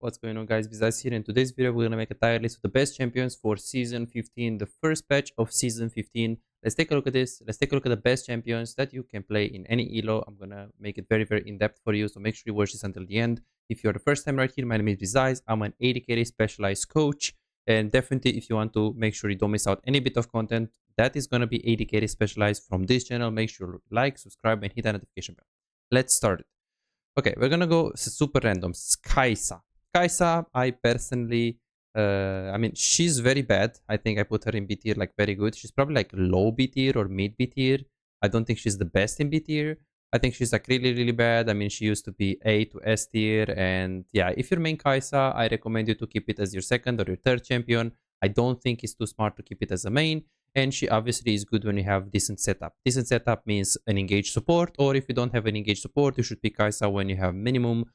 What's going on, guys? Bizaz here. In today's video, we're gonna make a tier list of the best champions for season 15, the first patch of season 15. Let's take a look at this. Let's take a look at the best champions that you can play in any elo. I'm gonna make it very in-depth for you, so make sure you watch this until the end. If you're the first time right here, my name is Bizaz. I'm an AD specialized coach, and definitely if you want to make sure you don't miss out any bit of content that is gonna be AD specialized from this channel, make sure to like, subscribe, and hit that notification bell. Let's start it. Okay, we're gonna go super random. Kaisa. Kaisa, I personally, I mean, she's very bad. I think I put her in B tier, like very good. She's probably like low B tier or mid B tier. I don't think she's the best in B tier. I think she's like really bad. I mean, she used to be A to S tier. And yeah, if you're main Kaisa, I recommend you to keep it as your second or your third champion. I don't think it's too smart to keep it as a main. And she obviously is good when you have decent setup. Decent setup means an engaged support, or if you don't have an engaged support, you should pick Kaisa when you have minimum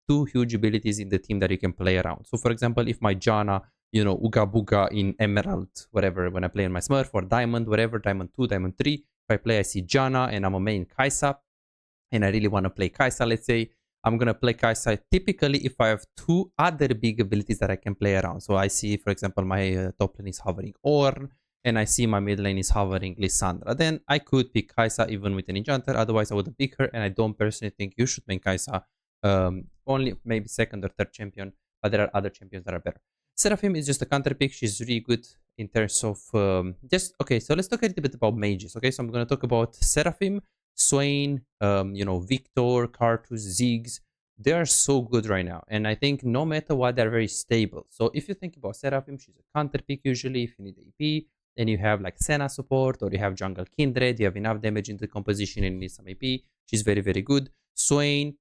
2 huge abilities in the team that you can play around. So for example, if my Janna, you know, Uga Buga in Emerald, whatever, when I play in my Smurf or Diamond, whatever, Diamond 2, Diamond 3, if I play, I see Janna and I'm a main Kaisa, and I really want to play Kaisa, let's say, I'm going to play Kaisa typically if I have 2 other big abilities that I can play around. So I see, for example, my top lane is hovering Ornn, and I see my mid lane is hovering Lissandra. Then I could pick Kaisa even with an enchanter, otherwise I wouldn't pick her, and I don't personally think you should make Kaisa only maybe second or third champion, but there are other champions that are better. Seraphim is just a counter pick. She's really good in terms of okay, so let's talk a little bit about mages. Okay, so I'm going to talk about Seraphim, Swain, you know, Victor, Karthus, Ziggs. They are so good right now, and I think no matter what, they're very stable. So if you think about Seraphim, she's a counter pick usually if you need AP, and you have like Senna support, or you have jungle Kindred, you have enough damage in the composition and need some AP. She's very good. Swain,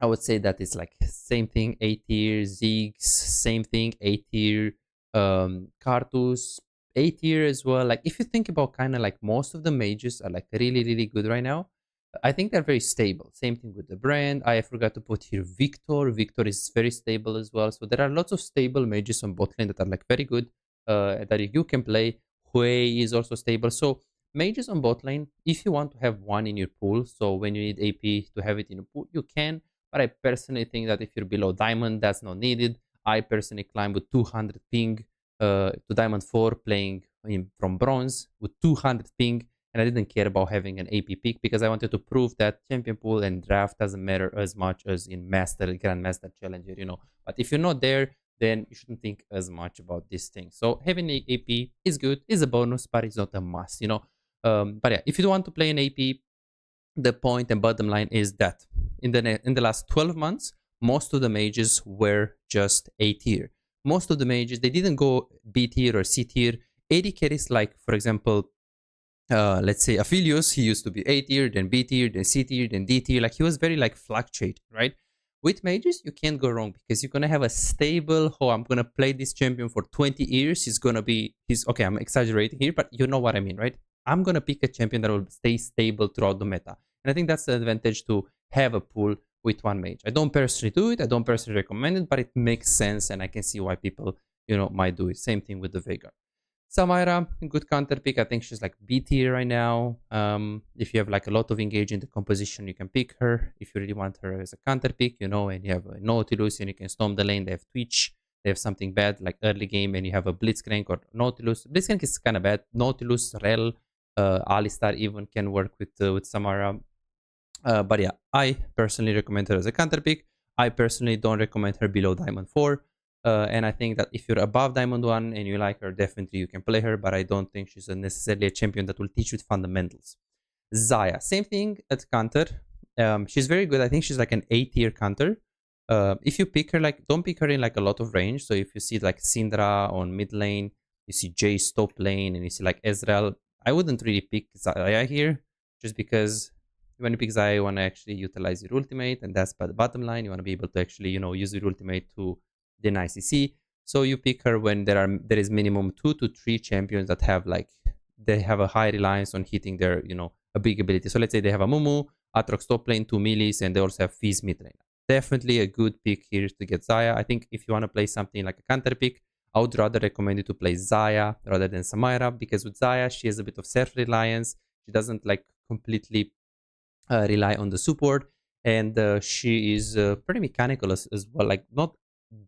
I would say that it's like same thing, A tier. Ziggs, same thing, A tier. Karthus, A tier as well. Like if you think about kind of like most of the mages are like really good right now. I think they're very stable. Same thing with the brand. I forgot to put here Victor. Victor is very stable as well. So there are lots of stable mages on bot lane that are like very good that you can play. Hui is also stable. So mages on bot lane, if you want to have one in your pool, so when you need AP to have it in a pool, you can. But I personally think that if you're below diamond, that's not needed. I personally climb with 200 ping to diamond 4 playing from bronze with 200 ping, and I didn't care about having an AP pick because I wanted to prove that champion pool and draft doesn't matter as much as in master, grandmaster, challenger, you know. But if you're not there, then you shouldn't think as much about this thing. So having an AP is good, is a bonus, but it's not a must, you know. But yeah, if you want to play an AP, the point and bottom line is that in the last 12 months, most of the mages were just A tier. Most of the mages, they didn't go B tier or C tier. AD carries, like for example, let's say Aphelios, he used to be A tier, then B tier, then C tier, then D tier. Like he was very like fluctuating, right? With mages, you can't go wrong because you're gonna have a stable. Oh, I'm gonna play this champion for 20 years. He's okay. I'm exaggerating here, but you know what I mean, right? I'm gonna pick a champion that will stay stable throughout the meta, and I think that's the advantage to have a pool with one mage. I don't personally do it. I don't personally recommend it, but it makes sense, and I can see why people, you know, might do it. Same thing with the Veigar. Samira, good counter pick. I think she's like B tier right now. If you have like a lot of engage in the composition, you can pick her. If you really want her as a counter pick, you know, and you have a Nautilus and you can storm the lane, they have Twitch, they have something bad like early game, and you have a Blitzcrank or Nautilus. Blitzcrank is kind of bad. Nautilus, Rel, Alistar even can work with Samara. But yeah, I personally recommend her as a counter pick. I personally don't recommend her below Diamond 4. And I think that if you're above Diamond 1 and you like her, definitely you can play her, but I don't think she's necessarily a champion that will teach you fundamentals. Xayah, same thing at counter. She's very good. I think she's like an A tier counter. If you pick her, like, don't pick her in like a lot of range. So if you see like Syndra on mid lane, you see Jace top lane, and you see like Ezreal, I wouldn't really pick Xayah here just because when you pick Xayah, you want to actually utilize your ultimate, and that's by the bottom line. You want to be able to actually, you know, use your ultimate to deny CC. So you pick her when there is minimum 2 to 3 champions that have like, they have a high reliance on hitting their, you know, a big ability. So let's say they have a Mumu, Aatrox top lane, 2 melees, and they also have Fizz mid lane. Definitely a good pick here to get Xayah. I think if you want to play something like a counter pick, I would rather recommend you to play Xayah rather than Samira, because with Xayah, she has a bit of self-reliance. She doesn't like completely rely on the support, and she is pretty mechanical as well. Like not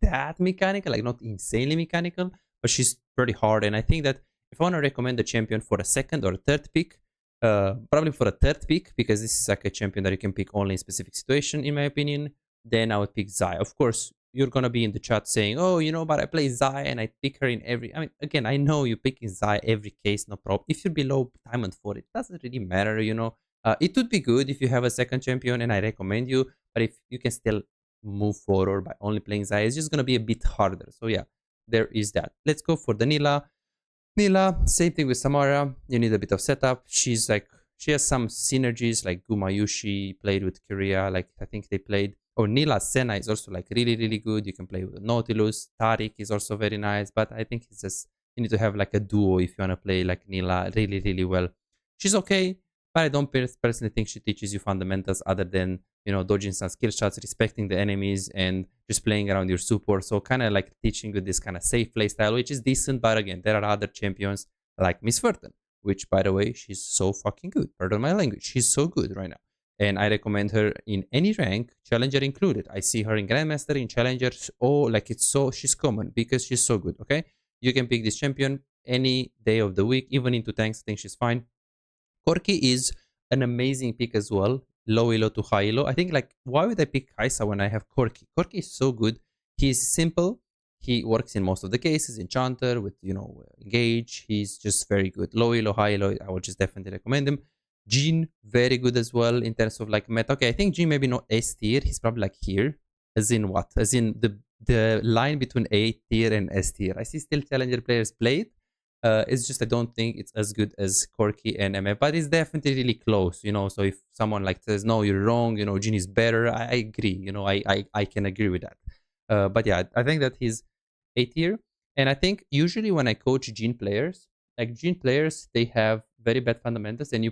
that mechanical, like not insanely mechanical, but she's pretty hard. And I think that if I want to recommend a champion for a second or a third pick, probably for a third pick, because this is like a champion that you can pick only in specific situation, in my opinion, then I would pick Xayah. Of course, you're gonna be in the chat saying, "Oh, you know, but I play Xayah and I pick her in every." I mean, again, I know you picking Xayah every case, no problem. If you're below Diamond 4, it doesn't really matter, you know. It would be good if you have a second champion, and I recommend you. But if you can still move forward by only playing Xayah, it's just gonna be a bit harder. So yeah, there is that. Let's go for the Nilah. Nilah, same thing with Samira. You need a bit of setup. She's like, she has some synergies, like Gumayushi played with Kyria, like I think they played. Or Nilah Sena is also like really, really good. You can play with Nautilus. Taric is also very nice, but I think it's just, you need to have like a duo if you want to play like Nilah really, really well. She's okay, but I don't personally think she teaches you fundamentals other than, you know, dodging some skill shots, respecting the enemies, and just playing around your support. So kind of like teaching you this kind of safe play style, which is decent. But again, there are other champions like Miss Furton, which, by the way, she's so fucking good. Pardon my language. She's so good right now. And I recommend her in any rank, Challenger included. I see her in Grandmaster, in Challengers. Oh, like it's so, she's common because she's so good, okay? You can pick this champion any day of the week, even into tanks. I think she's fine. Corki is an amazing pick as well. Low elo to high elo. I think, like, why would I pick Kaisa when I have Corki? Corki is so good. He's simple. He works in most of the cases. Enchanter with, you know, engage. He's just very good. Low elo, high elo, I would just definitely recommend him. Jhin, very good as well in terms of like meta. Okay, I think Jhin maybe not S tier. He's probably like here. As in what? As in the line between A tier and S tier. I see still challenger players play it. It's just I don't think it's as good as Corki and MF, but it's definitely really close, you know. So if someone like says no, you're wrong, you know, Jhin is better, I agree, you know, I can agree with that. But yeah, I think that he's A tier, and I think usually when I coach Jhin players, like Jhin players, they have very bad fundamentals, and you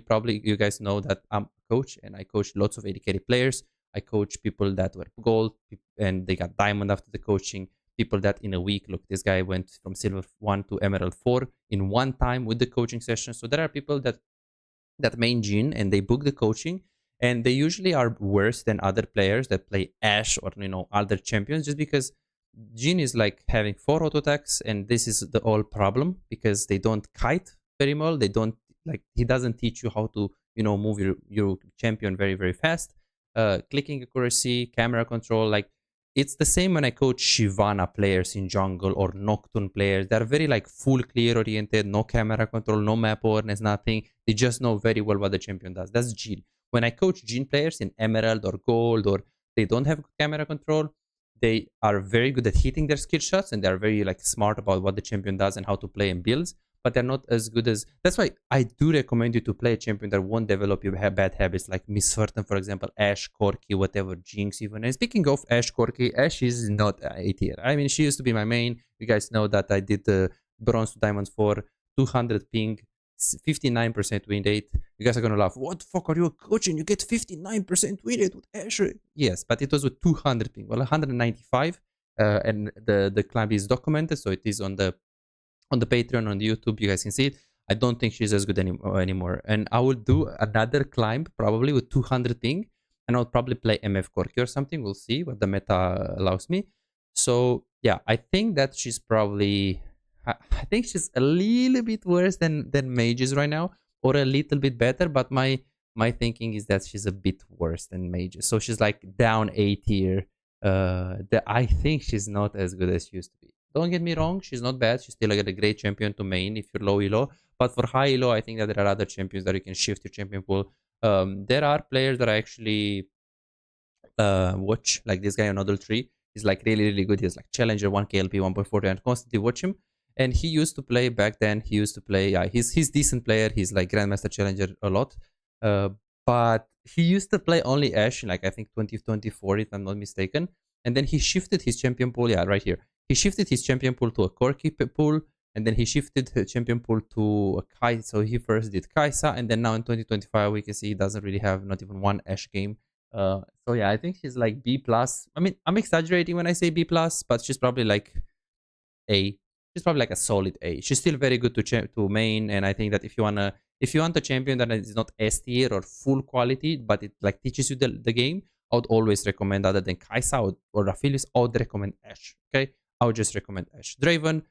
guys know that I'm a coach and I coach lots of AD carry players. I coach people that were gold and they got diamond after the coaching. People that in a week, look, this guy went from silver 1 to emerald 4 in one time with the coaching session. So there are people that main Jhin and they book the coaching, and they usually are worse than other players that play Ashe or, you know, other champions, just because Jhin is like having 4 auto attacks, and this is the whole problem because they don't kite very well. They don't, like, he doesn't teach you how to, you know, move your champion very, very fast. Clicking accuracy, camera control, like it's the same when I coach Shyvana players in jungle or Nocturne players. They're very like full clear oriented, no camera control, no map awareness, nothing. They just know very well what the champion does. That's Jhin. When I coach Jhin players in Emerald or Gold, or they don't have camera control, they are very good at hitting their skill shots, and they're very like smart about what the champion does and how to play and builds. But they're not as good as. That's why I do recommend you to play a champion that won't develop you bad habits, like Miss Furton, for example, Ashe, Corki, whatever, Jinx even. And speaking of Ashe, Corki, Ashe is not A tier. I mean, she used to be my main. You guys know that I did the bronze to diamonds for 200 ping, 59% win rate. You guys are gonna laugh. What the fuck are you coaching? You get 59% win rate with Ashe? Yes, but it was with 200 ping. Well, 195, and the climb is documented, so it is on the Patreon, on the YouTube. You guys can see it. I don't think she's as good anymore. And I will do another climb probably with 200 ping, and I'll probably play MF Corki or something. We'll see what the meta allows me. So yeah, I think that she's probably. I think she's a little bit worse than mages right now, or a little bit better. But my thinking is that she's a bit worse than mages. So she's like down A tier. I think she's not as good as she used to be. Don't get me wrong, she's not bad. She's still like a great champion to main if you're low elo. But for high elo, I think that there are other champions that you can shift your champion pool. There are players that I actually watch, like this guy on Odal 3. He's like really, really good. He's like Challenger 1 KLP 1.40, and constantly watch him. And he used to play back then. He used to play. Yeah, he's decent player. He's like Grandmaster Challenger a lot. But he used to play only Ashe in like I think 2024, if I'm not mistaken. And then he shifted his champion pool. Yeah, right here. He shifted his champion pool to a Corki pool, and then he shifted the champion pool to a Kait. So he first did Kaisa, and then now in 2025 we can see he doesn't really have not even one Ashe game. So yeah, I think she's like B plus. I mean, I'm exaggerating when I say B plus, but she's probably like A. She's probably like a solid A. She's still very good to main, and I think that if you want a champion that is not S tier or full quality, but it like teaches you the game, I would always recommend, other than Kaisa or Aphelios, I would recommend Ashe. Okay, I would just recommend Ashe. Draven,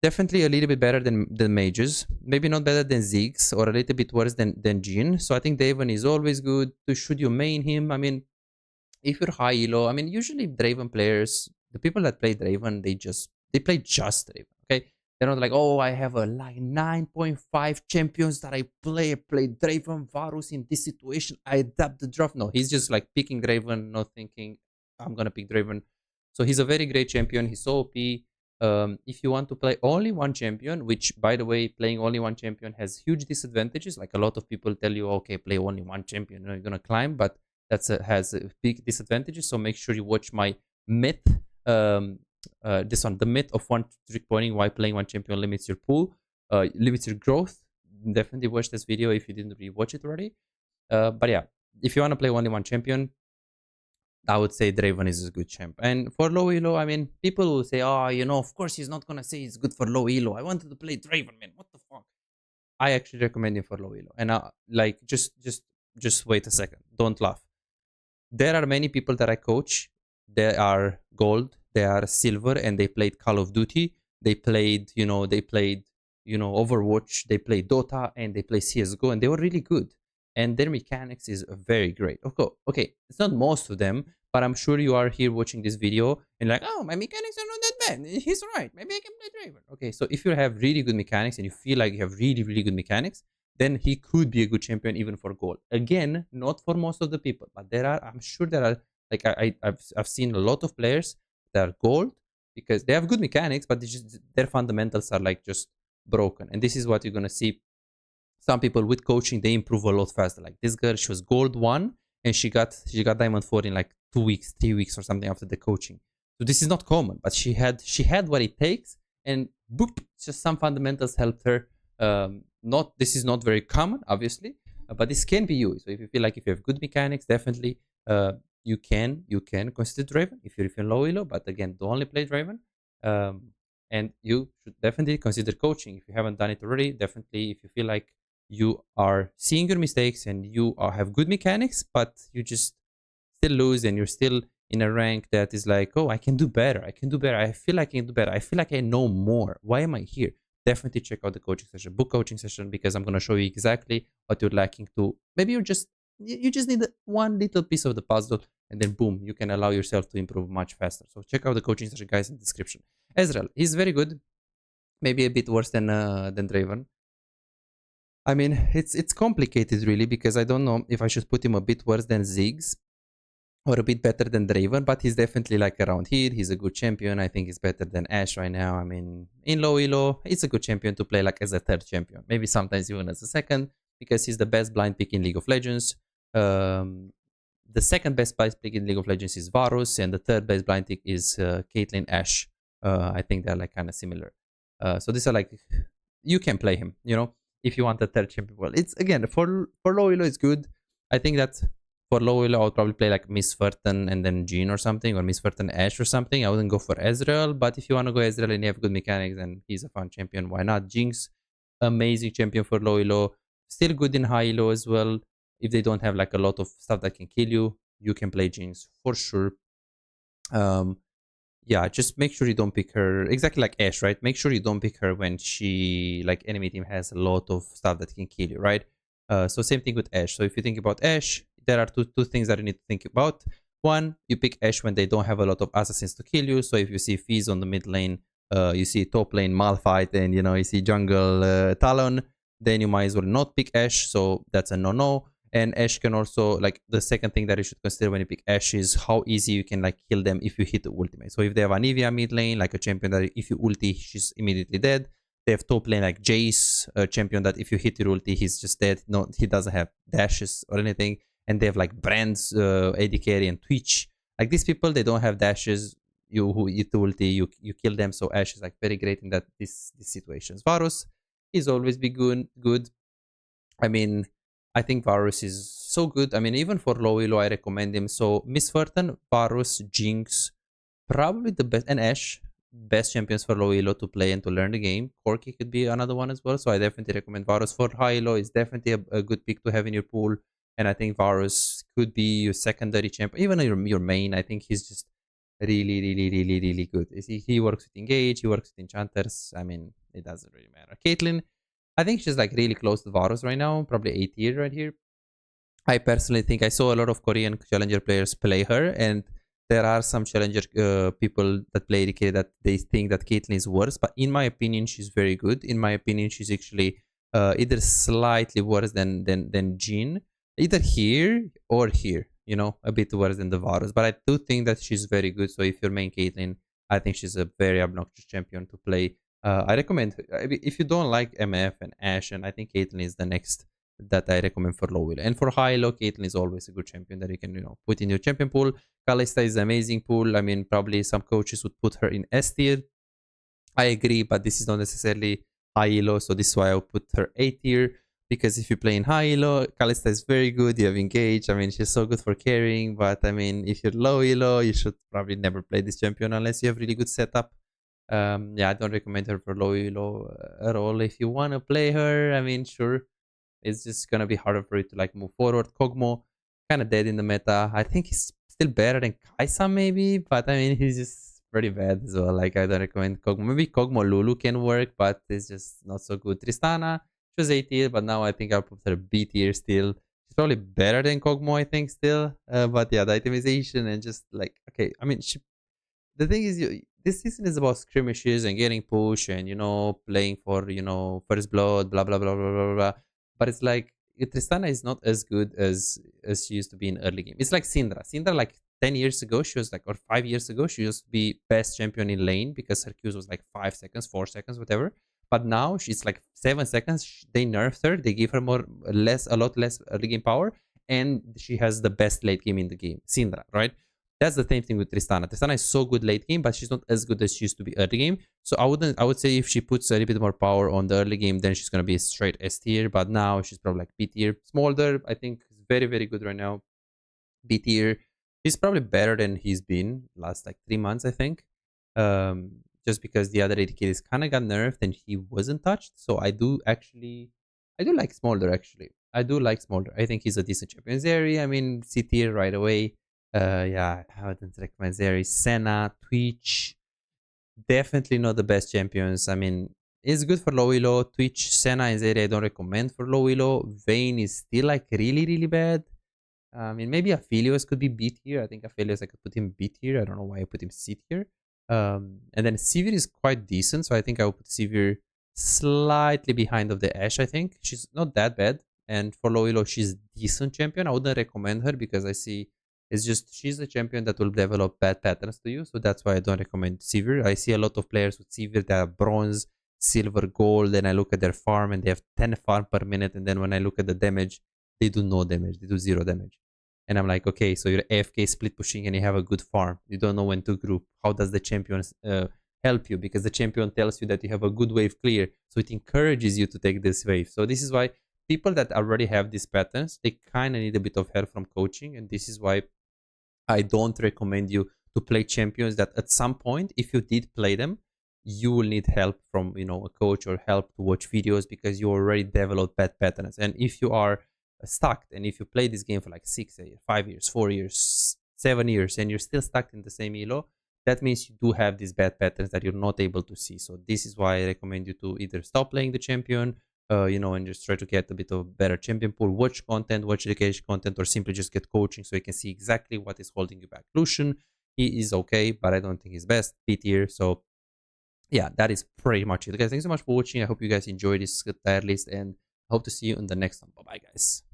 definitely a little bit better than mages. Maybe not better than Ziggs, or a little bit worse than Jhin. So I think Draven is always good. Should you main him? I mean, if you're high elo, I mean, usually Draven players, the people that play Draven, they play just Draven. Okay, they're not like, oh, I have a like 9.5 champions that I play Draven Varus in this situation. I adapt the draft. No, he's just like picking Draven, not thinking I'm gonna pick Draven. So he's a very great champion. He's so OP. If you want to play only one champion, which by the way, playing only one champion has huge disadvantages. Like a lot of people tell you, okay, play only one champion, you're gonna climb, but has big disadvantages. So make sure you watch my myth. This one, the myth of one trick pointing, why playing one champion limits your pool, limits your growth. Definitely watch this video if you didn't rewatch it already. But yeah, if you want to play only one champion, I would say Draven is a good champ. And for low elo, I mean, people will say, oh, you know, of course he's not gonna say it's good for low elo. I wanted to play Draven, man. What the fuck? I actually recommend him for low elo. And like, just wait a second. Don't laugh. There are many people that I coach. They are gold, they are silver, and they played Call of Duty. They played Overwatch. They played Dota, and they play CS:GO, and they were really good. And their mechanics is very great. Okay, it's not most of them, but I'm sure you are here watching this video and like, oh, my mechanics are not that bad. He's right. Maybe I can play Draven. Okay, so if you have really good mechanics and you feel like you have really, really good mechanics, then he could be a good champion even for gold. Again, not for most of the people, but I'm sure there are, like, I've seen a lot of players that are gold because they have good mechanics, but their fundamentals are like just broken. And this is what you're gonna see. Some people with coaching, they improve a lot faster. Like this girl, she was gold 1 and she got diamond 4 in like 2 weeks, 3 weeks or something after the coaching. So this is not common, but she had what it takes, and boop, just some fundamentals helped her. This is not very common, obviously, but this can be used. So if you feel like if you have good mechanics, definitely you can consider Draven if you're low elo. But again, don't only play Draven. And you should definitely consider coaching if you haven't done it already. Definitely, if you feel like you are seeing your mistakes and you have good mechanics, but you just still lose and you're still in a rank that is like, oh, I can do better. I feel like I can do better. I feel like I know more. Why am I here? Definitely check out the coaching session, book coaching session, because I'm going to show you exactly what you're lacking to. Maybe you just need one little piece of the puzzle, and then boom, you can allow yourself to improve much faster. So check out the coaching session, guys, in the description. Ezreal, he's very good. Maybe a bit worse than Draven. I mean, it's complicated really, because I don't know if I should put him a bit worse than Ziggs or a bit better than Draven, but he's definitely like around here. He's a good champion. I think he's better than Ashe right now. I mean, in low elo, it's a good champion to play like as a third champion, maybe sometimes even as a second, because he's the best blind pick in League of Legends. The second best blind pick in League of Legends is Varus, and the third best blind pick is Caitlyn Ashe. I think they're like kind of similar. So these are like, you can play him, you know, if you want a third champion. Well, it's again for low elo, it's good. I think that for low elo, I would probably play like Miss Furton and then Jhin or something, or Miss Furton Ashe or something. I wouldn't go for Ezreal, but if you want to go Ezreal and you have good mechanics and he's a fun champion, why not? Jinx, amazing champion for low elo, still good in high elo as well. If they don't have like a lot of stuff that can kill you, you can play Jinx for sure. Yeah, just make sure you don't pick her exactly like Ashe, right? Make sure you don't pick her when she, like, enemy team has a lot of stuff that can kill you, right? So same thing with Ashe. So if you think about Ashe, there are two things that you need to think about. One, you pick Ashe when they don't have a lot of assassins to kill you. So if you see Fizz on the mid lane, you see top lane Malphite, and you see jungle Talon, then you might as well not pick Ashe. So that's a no-no. And Ashe can also, like, the second thing that you should consider when you pick Ashe is how easy you can like kill them if you hit the ultimate. So if they have Anivia mid lane, like a champion that if you ulti, she's immediately dead. They have top lane like Jace, a champion that if you hit your ulti, he's just dead. No, he doesn't have dashes or anything. And they have like Brands, AD carry, and Twitch. Like these people, they don't have dashes. Who hit the ulti, you kill them. So Ashe is like very great in these situations. Varus is always be good. I mean, I think Varus is so good. I mean, even for low elo, I recommend him. So Miss Furton, Varus, Jinx, probably the best, and Ashe, best champions for low elo to play and to learn the game. Corki could be another one as well. So I definitely recommend Varus. For high elo, it's definitely a good pick to have in your pool. And I think Varus could be your secondary champion, even your main. I think he's just really good. He works with Engage, he works with Enchanters. I mean, it doesn't really matter. Caitlyn, I think she's like really close to Varus right now, probably 8 tier right here. I personally think I saw a lot of Korean challenger players play her, and there are some challenger people that play ADK that they think that Caitlyn is worse, but in my opinion, she's very good. In my opinion, she's actually either slightly worse than Jhin, either here or here, you know, a bit worse than the Varus. But I do think that she's very good. So if you're main Caitlyn, I think she's a very obnoxious champion to play. I recommend if you don't like MF and Ashe, and I think Caitlyn is the next that I recommend for low elo. And for high elo, Caitlyn is always a good champion that you can, you know, put in your champion pool. Kalista is an amazing pool. I mean, probably some coaches would put her in S tier. I agree, but this is not necessarily high elo, so this is why I would put her A tier. Because if you play in high elo, Kalista is very good. You have Engage. I mean, she's so good for carrying. But I mean, if you're low elo, you should probably never play this champion unless you have really good setup. Yeah, I don't recommend her for low elo at all. If you want to play her, I mean, sure, it's just gonna be harder for you to like move forward. Kogmaw kind of dead in the meta. I think he's still better than Kaisa maybe, but I mean he's just pretty bad as well. Like I don't recommend Kogmaw. Maybe Kogmaw Lulu can work, but it's just not so good. Tristana, she was A tier, but now I think I'll put her B tier still. She's probably better than Kogmaw, I think still. But yeah, the itemization and just like okay, I mean the thing is this season is about skirmishes and getting push and you know playing for you know first blood blah blah blah blah blah blah. But it's like Tristana is not as good as she used to be in early game. It's like Syndra. Syndra like 10 years ago she was like, or 5 years ago she used to be best champion in lane because her Qs was like 5 seconds 4 seconds whatever. But now she's like 7 seconds. They nerfed her, they give her a lot less early game power, and she has the best late game in the game, Syndra, right? That's the same thing with Tristana. Tristana is so good late game, but she's not as good as she used to be early game. So I would say if she puts a little bit more power on the early game, then she's gonna be straight S tier. But now she's probably like B tier. Smolder, I think, is very good right now. B tier. He's probably better than he's been last like 3 months, I think. Just because the other AD kills kind of got nerfed and he wasn't touched. So I do like Smolder actually. I do like Smolder. I think he's a decent champion. Zeri, I mean, C tier right away. Yeah, I wouldn't recommend Zeri. Senna, Twitch, definitely not the best champions. I mean, it's good for low elo. Twitch, Senna, and Zeri I don't recommend for low elo. Vayne is still like really bad. I mean, maybe Aphelios could be B tier. I think Aphelios I could put him B tier. I don't know why I put him C tier. And then Sivir is quite decent, so I think I will put Sivir slightly behind of the Ashe. I think she's not that bad, and for low elo she's decent champion. I wouldn't recommend her because I see it's just she's a champion that will develop bad patterns to you, so that's why I don't recommend Sivir. I see a lot of players with Sivir that are bronze, silver, gold, and I look at their farm and they have 10 farm per minute, and then when I look at the damage, they do no damage, they do 0 damage. And I'm like, okay, so you're AFK split pushing and you have a good farm. You don't know when to group. How does the champion help you? Because the champion tells you that you have a good wave clear. So it encourages you to take this wave. So this is why people that already have these patterns, they kind of need a bit of help from coaching. And this is why I don't recommend you to play champions that at some point, if you did play them, you will need help from, you know, a coach or help to watch videos because you already developed bad patterns. And if you are stuck and if you play this game for like 6 years, 5 years, 4 years, 7 years and you're still stuck in the same elo, that means you do have these bad patterns that you're not able to see. So this is why I recommend you to either stop playing the champion, you know, and just try to get a bit of better champion pool, watch content, watch education content, or simply just get coaching so you can see exactly what is holding you back. Lucian, he is okay, but I don't think he's best. B tier. So yeah, that is pretty much it, guys. Thanks so much for watching. I hope you guys enjoyed this tier list and hope to see you in the next one. Bye bye, guys.